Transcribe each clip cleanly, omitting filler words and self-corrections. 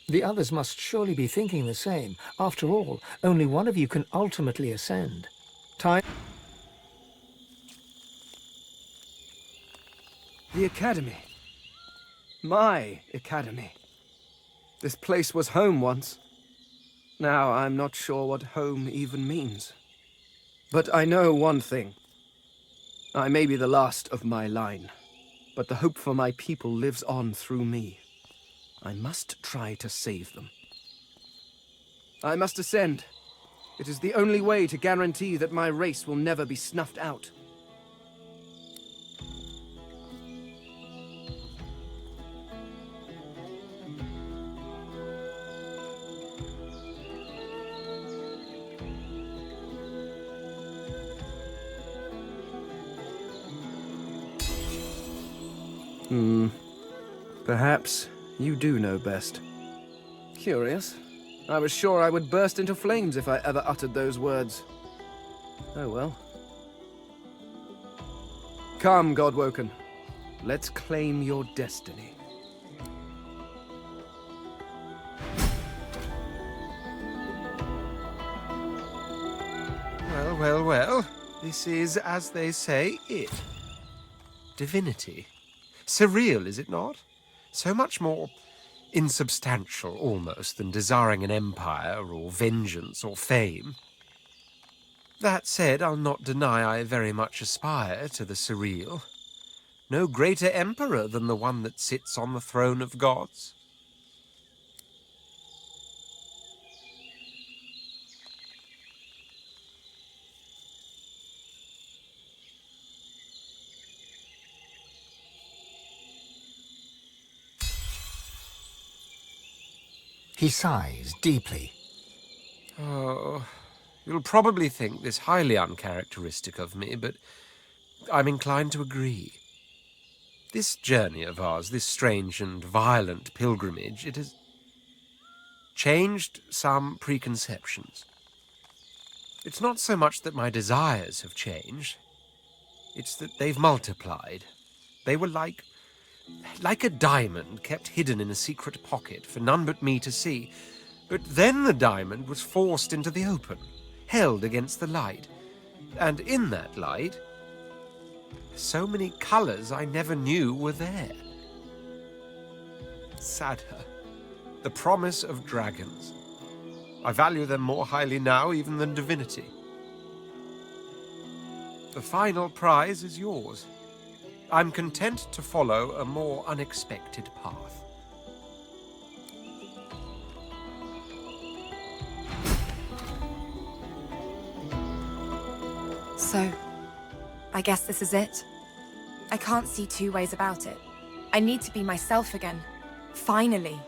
The others must surely be thinking the same. After all, only one of you can ultimately ascend. Time... The Academy. My Academy. This place was home once. Now I'm not sure what home even means. But I know one thing. I may be the last of my line, but the hope for my people lives on through me. I must try to save them. I must ascend. It is the only way to guarantee that my race will never be snuffed out. Perhaps you do know best. Curious. I was sure I would burst into flames if I ever uttered those words. Oh well. Come, Godwoken. Let's claim your destiny. Well, well, well. This is, as they say, it. Divinity. Surreal, is it not? So much more insubstantial, almost, than desiring an empire, or vengeance, or fame. That said, I'll not deny I very much aspire to the surreal. No greater emperor than the one that sits on the throne of gods. He sighs deeply. Oh, you'll probably think this highly uncharacteristic of me, but I'm inclined to agree. This journey of ours, this strange and violent pilgrimage, it has changed some preconceptions. It's not so much that my desires have changed, it's that they've multiplied. They were like a diamond kept hidden in a secret pocket for none but me to see. But then the diamond was forced into the open, held against the light. And in that light, so many colors I never knew were there. Sadder, the promise of dragons. I value them more highly now even than divinity. The final prize is yours. I'm content to follow a more unexpected path. So, I guess this is it. I can't see two ways about it. I need to be myself again. Finally.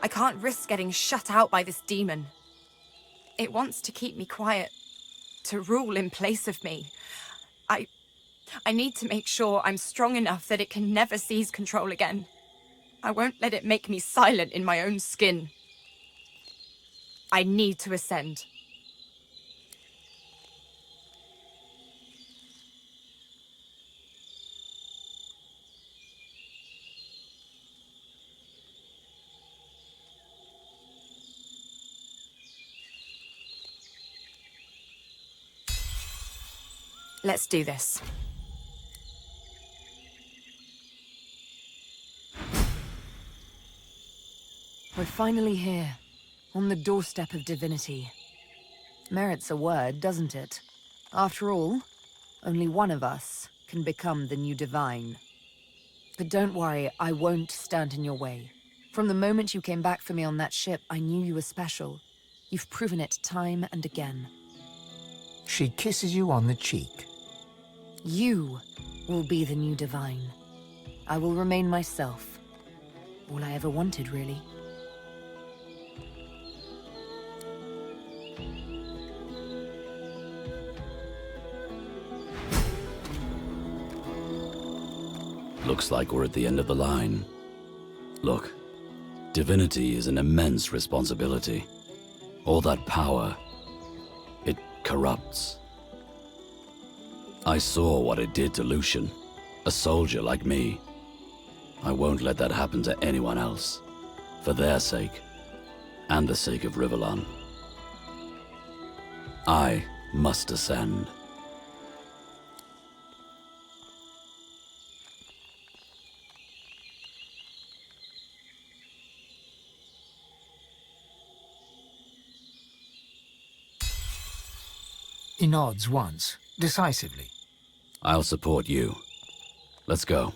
I can't risk getting shut out by this demon. It wants to keep me quiet, to rule in place of me. I need to make sure I'm strong enough that it can never seize control again. I won't let it make me silent in my own skin. I need to ascend. Let's do this. We're finally here, on the doorstep of divinity. Merits a word, doesn't it? After all, only one of us can become the new divine. But don't worry, I won't stand in your way. From the moment you came back for me on that ship, I knew you were special. You've proven it time and again. She kisses you on the cheek. You will be the new divine. I will remain myself. All I ever wanted, really. Looks like we're at the end of the line. Look, divinity is an immense responsibility. All that power, it corrupts. I saw what it did to Lucian, a soldier like me. I won't let that happen to anyone else, for their sake. and the sake of Rivellon. I must ascend. He nods once, decisively. I'll support you. Let's go.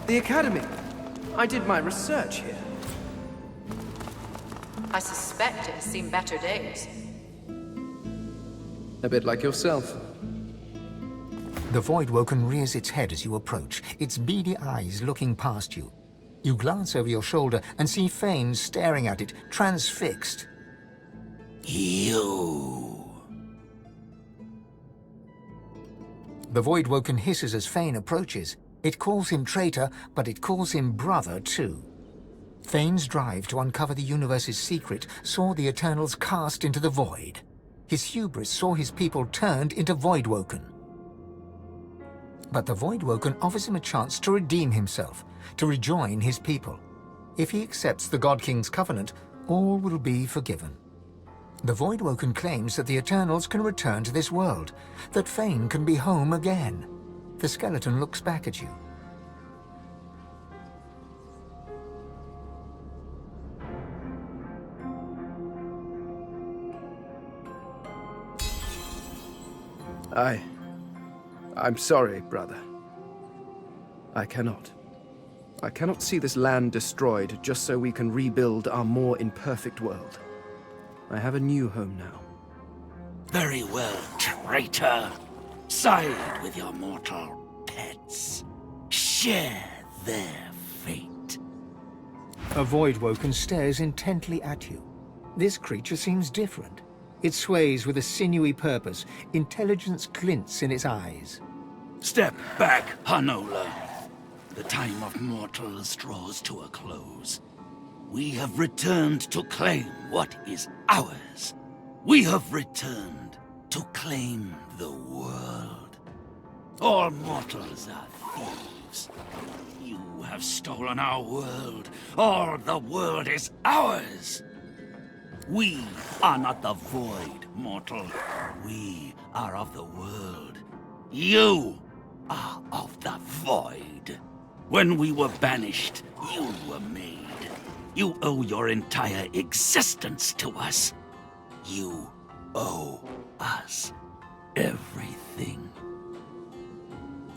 The Academy. I did my research here. I suspect it has seen better days. A bit like yourself. The Voidwoken rears its head as you approach, its beady eyes looking past you. You glance over your shoulder and see Fane staring at it, transfixed. You. The Voidwoken hisses as Fane approaches. It calls him traitor, but it calls him brother too. Fane's drive to uncover the universe's secret saw the Eternals cast into the void. His hubris saw his people turned into Voidwoken. But the Voidwoken offers him a chance to redeem himself, to rejoin his people. If he accepts the God King's covenant, all will be forgiven. The Voidwoken claims that the Eternals can return to this world, that Fane can be home again. The skeleton looks back at you. I'm sorry, brother. I cannot see this land destroyed just so we can rebuild our more imperfect world. I have a new home now. Very well, traitor. Side with your mortal pets. Share their fate. A Voidwoken stares intently at you. This creature seems different. It sways with a sinewy purpose. Intelligence glints in its eyes. Step back, Hanola. The time of mortals draws to a close. We have returned to claim what is ours. We have returned to claim the world. All mortals are thieves. You have stolen our world. All the world is ours. We are not the void, mortal. We are of the world. You are of the void. When we were banished, you were made. You owe your entire existence to us. You owe us everything.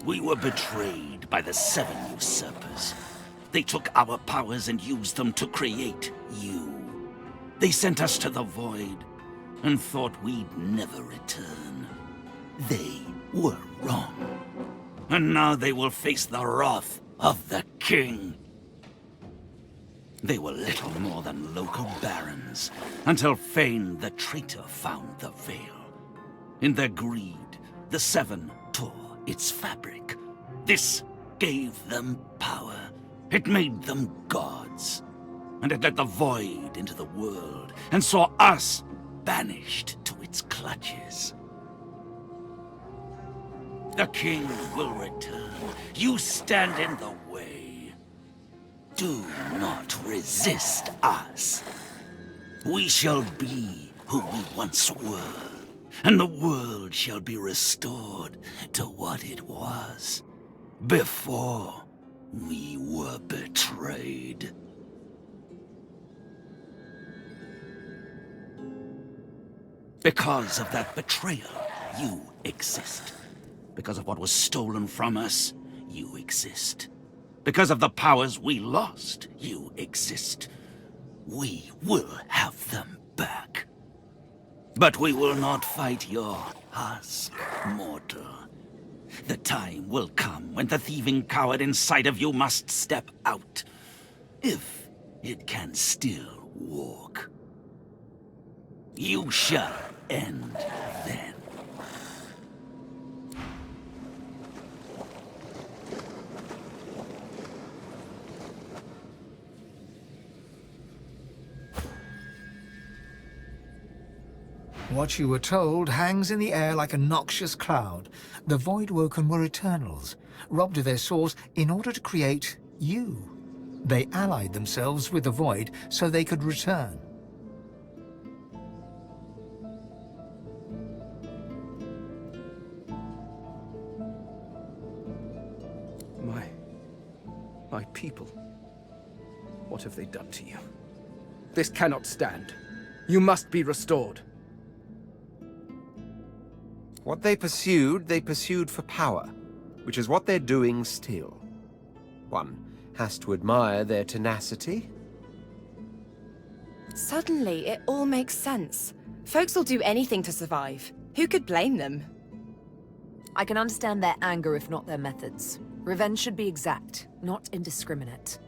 We were betrayed by the 7 usurpers. They took our powers and used them to create you. They sent us to the void and thought we'd never return. They were wrong. And now they will face the wrath of the king. They were little more than local barons, until Fane the traitor found the veil. In their greed, the 7 tore its fabric. This gave them power. It made them gods. And it let the void into the world, and saw us banished to its clutches. The king will return. You stand in the way. Do not resist us. We shall be who we once were, and the world shall be restored to what it was before we were betrayed. Because of that betrayal, you exist. Because of what was stolen from us, you exist. Because of the powers we lost, you exist. We will have them back. But we will not fight your husk, mortal. The time will come when the thieving coward inside of you must step out. If it can still walk. You shall end then. What you were told hangs in the air like a noxious cloud. The Voidwoken were Eternals, robbed of their source in order to create you. They allied themselves with the Void so they could return. My people. What have they done to you? This cannot stand. You must be restored. What they pursued for power, which is what they're doing still. One has to admire their tenacity. Suddenly, it all makes sense. Folks will do anything to survive. Who could blame them? I can understand their anger if not their methods. Revenge should be exact, not indiscriminate.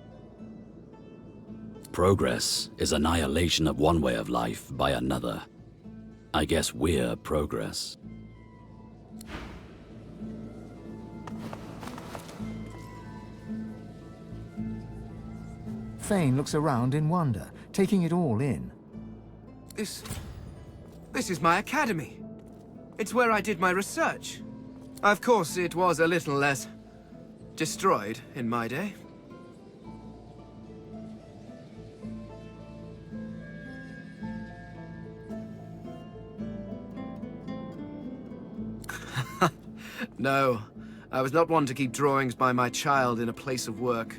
Progress is annihilation of one way of life by another. I guess we're progress. Fane looks around in wonder, taking it all in. This is my academy. It's where I did my research. Of course, it was a little less destroyed in my day. No, I was not one to keep drawings by my child in a place of work.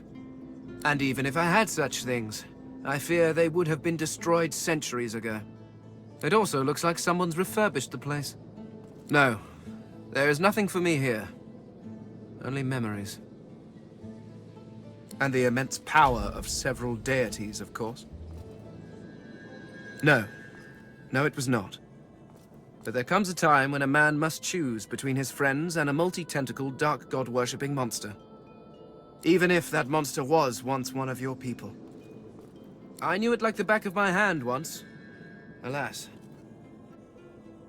And even if I had such things, I fear they would have been destroyed centuries ago. It also looks like someone's refurbished the place. No, there is nothing for me here. Only memories. And the immense power of several deities, of course. No, it was not. But there comes a time when a man must choose between his friends and a multi-tentacled dark god-worshipping monster. Even if that monster was once one of your people. I knew it like the back of my hand once. Alas.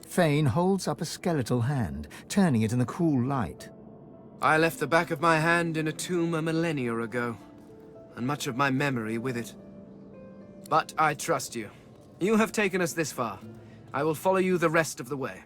Fane holds up a skeletal hand, turning it in the cool light. I left the back of my hand in a tomb a millennia ago, and much of my memory with it. But I trust you. You have taken us this far. I will follow you the rest of the way.